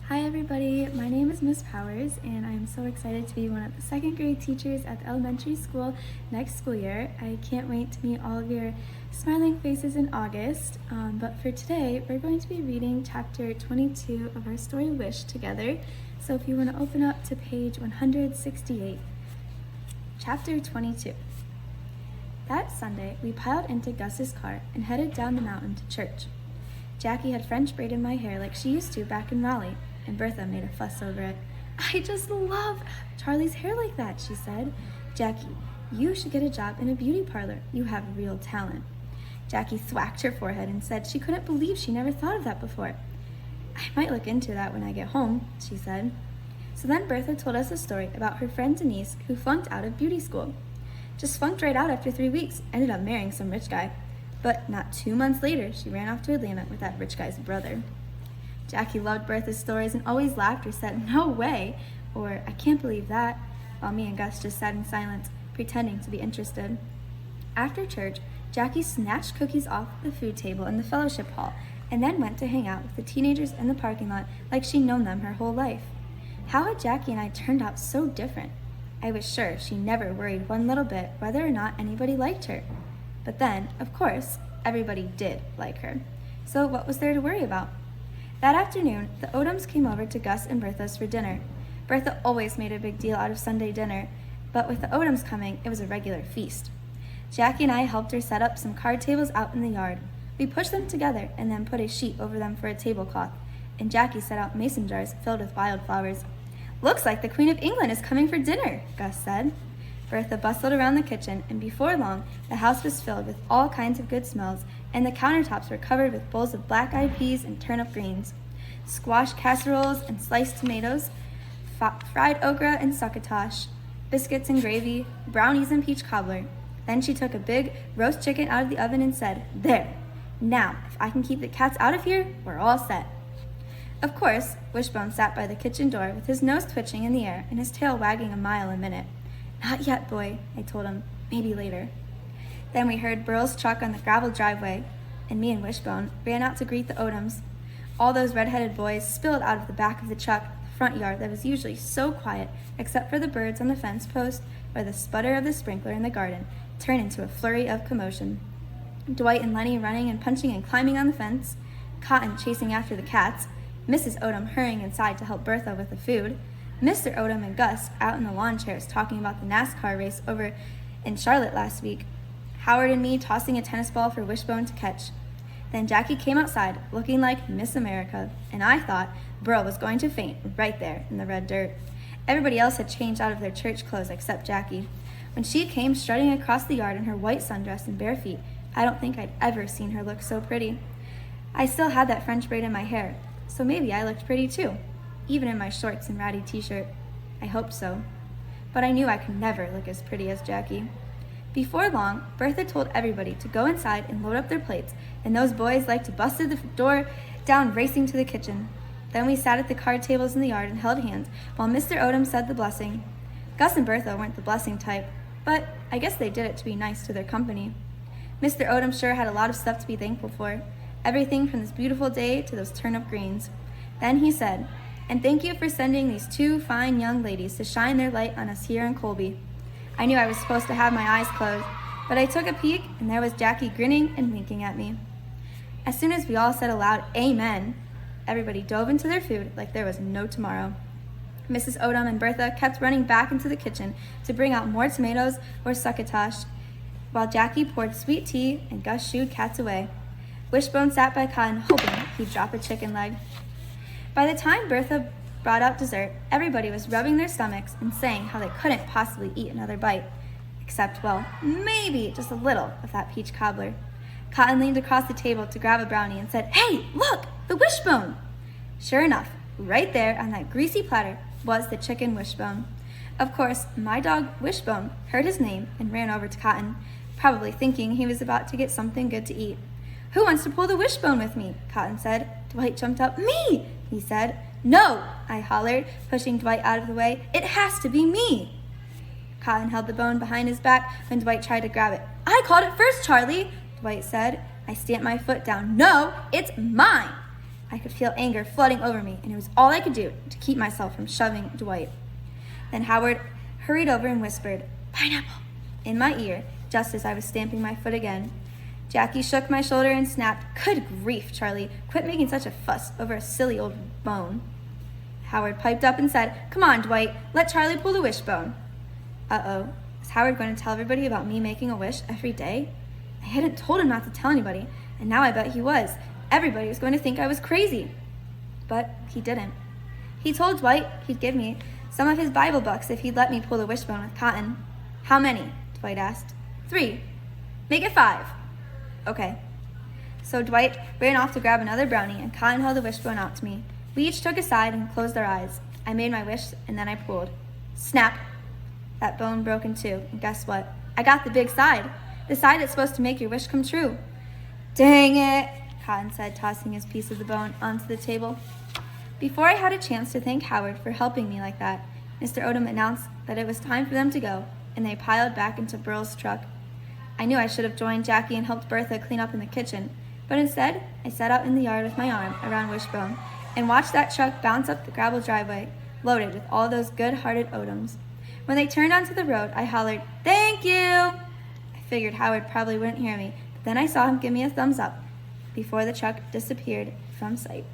Hi everybody, my name is Miss Powers and I'm so excited to be one of the second grade teachers at the elementary school next school year. I can't wait to meet all of your smiling faces in August, but for today we're going to be reading chapter 22 of our story Wish together. So if you want to open up to page 168, chapter 22. That Sunday we piled into Gus's car and headed down the mountain to church. Jackie had French braided my hair like she used to back in Raleigh, and Bertha made a fuss over it. "I just love Charlie's hair like that," she said. "Jackie, you should get a job in a beauty parlor. You have real talent." Jackie thwacked her forehead and said she couldn't believe she never thought of that before. "I might look into that when I get home," she said. So then Bertha told us a story about her friend Denise who flunked out of beauty school. Just flunked right out after 3 weeks, ended up marrying some rich guy. But not 2 months later, she ran off to Atlanta with that rich guy's brother. Jackie loved Bertha's stories and always laughed or said, "No way," or "I can't believe that," while me and Gus just sat in silence, pretending to be interested. After church, Jackie snatched cookies off the food table in the fellowship hall and then went to hang out with the teenagers in the parking lot like she'd known them her whole life. How had Jackie and I turned out so different? I was sure she never worried one little bit whether or not anybody liked her. But then, of course, everybody did like her. So what was there to worry about? That afternoon, the Odoms came over to Gus and Bertha's for dinner. Bertha always made a big deal out of Sunday dinner, but with the Odoms coming, it was a regular feast. Jackie and I helped her set up some card tables out in the yard. We pushed them together and then put a sheet over them for a tablecloth, and Jackie set out mason jars filled with wildflowers. "Looks like the Queen of England is coming for dinner," Gus said. Bertha bustled around the kitchen, and before long, the house was filled with all kinds of good smells, and the countertops were covered with bowls of black-eyed peas and turnip greens, squash casseroles and sliced tomatoes, fried okra and succotash, biscuits and gravy, brownies and peach cobbler. Then she took a big roast chicken out of the oven and said, "There! Now, if I can keep the cats out of here, we're all set." Of course, Wishbone sat by the kitchen door with his nose twitching in the air and his tail wagging a mile a minute. "Not yet, boy," I told him. "Maybe later." Then we heard Burl's truck on the gravel driveway, and me and Wishbone ran out to greet the Odoms. All those red-headed boys spilled out of the back of the truck, the front yard that was usually so quiet except for the birds on the fence post or the sputter of the sprinkler in the garden, turned into a flurry of commotion. Dwight and Lenny running and punching and climbing on the fence, Cotton chasing after the cats, Mrs. Odom hurrying inside to help Bertha with the food, Mr. Odom and Gus out in the lawn chairs talking about the NASCAR race over in Charlotte last week, Howard and me tossing a tennis ball for Wishbone to catch. Then Jackie came outside looking like Miss America, and I thought Burl was going to faint right there in the red dirt. Everybody else had changed out of their church clothes except Jackie. When she came strutting across the yard in her white sundress and bare feet, I don't think I'd ever seen her look so pretty. I still had that French braid in my hair, so maybe I looked pretty too. Even in my shorts and ratty t-shirt. I hoped so. But I knew I could never look as pretty as Jackie. Before long, Bertha told everybody to go inside and load up their plates, and those boys like to busted the door down racing to the kitchen. Then we sat at the card tables in the yard and held hands while Mr. Odom said the blessing. Gus and Bertha weren't the blessing type, but I guess they did it to be nice to their company. Mr. Odom sure had a lot of stuff to be thankful for. Everything from this beautiful day to those turnip greens. Then he said, "And thank you for sending these 2 fine young ladies to shine their light on us here in Colby." I knew I was supposed to have my eyes closed, but I took a peek and there was Jackie grinning and winking at me. As soon as we all said aloud, "Amen," everybody dove into their food like there was no tomorrow. Mrs. Odom and Bertha kept running back into the kitchen to bring out more tomatoes or succotash, while Jackie poured sweet tea and Gus shooed cats away. Wishbone sat by Cotton hoping he'd drop a chicken leg. By the time Bertha brought out dessert, everybody was rubbing their stomachs and saying how they couldn't possibly eat another bite. Except, well, maybe just a little of that peach cobbler. Cotton leaned across the table to grab a brownie and said, "Hey, look, the Wishbone!" Sure enough, right there on that greasy platter was the chicken Wishbone. Of course, my dog Wishbone heard his name and ran over to Cotton, probably thinking he was about to get something good to eat. "Who wants to pull the Wishbone with me?" Cotton said. Dwight jumped up. "Me!" he said. "No!" I hollered, pushing Dwight out of the way. "It has to be me!" Cotton held the bone behind his back when Dwight tried to grab it. "I called it first, Charlie," Dwight said. I stamped my foot down. "No, it's mine!" I could feel anger flooding over me, and it was all I could do to keep myself from shoving Dwight. Then Howard hurried over and whispered, "Pineapple," in my ear, just as I was stamping my foot again. Jackie shook my shoulder and snapped, "Good grief, Charlie, quit making such a fuss over a silly old bone." Howard piped up and said, "Come on, Dwight, let Charlie pull the wishbone." Uh-oh, was Howard going to tell everybody about me making a wish every day? I hadn't told him not to tell anybody, and now I bet he was. Everybody was going to think I was crazy. But he didn't. He told Dwight he'd give me some of his Bible books if he'd let me pull the wishbone with cotton. "How many?" Dwight asked. "3. Make it 5. Okay." So Dwight ran off to grab another brownie, and Cotton held the wishbone out to me. We each took a side and closed our eyes. I made my wish, and then I pulled. Snap! That bone broke in two, and guess what? I got the big side. The side that's supposed to make your wish come true. "Dang it," Cotton said, tossing his piece of the bone onto the table. Before I had a chance to thank Howard for helping me like that, Mr. Odom announced that it was time for them to go, and they piled back into Burl's truck. I knew I should have joined Jackie and helped Bertha clean up in the kitchen, but instead, I sat out in the yard with my arm around Wishbone and watched that truck bounce up the gravel driveway, loaded with all those good-hearted Odoms. When they turned onto the road, I hollered, "Thank you!" I figured Howard probably wouldn't hear me, but then I saw him give me a thumbs up before the truck disappeared from sight.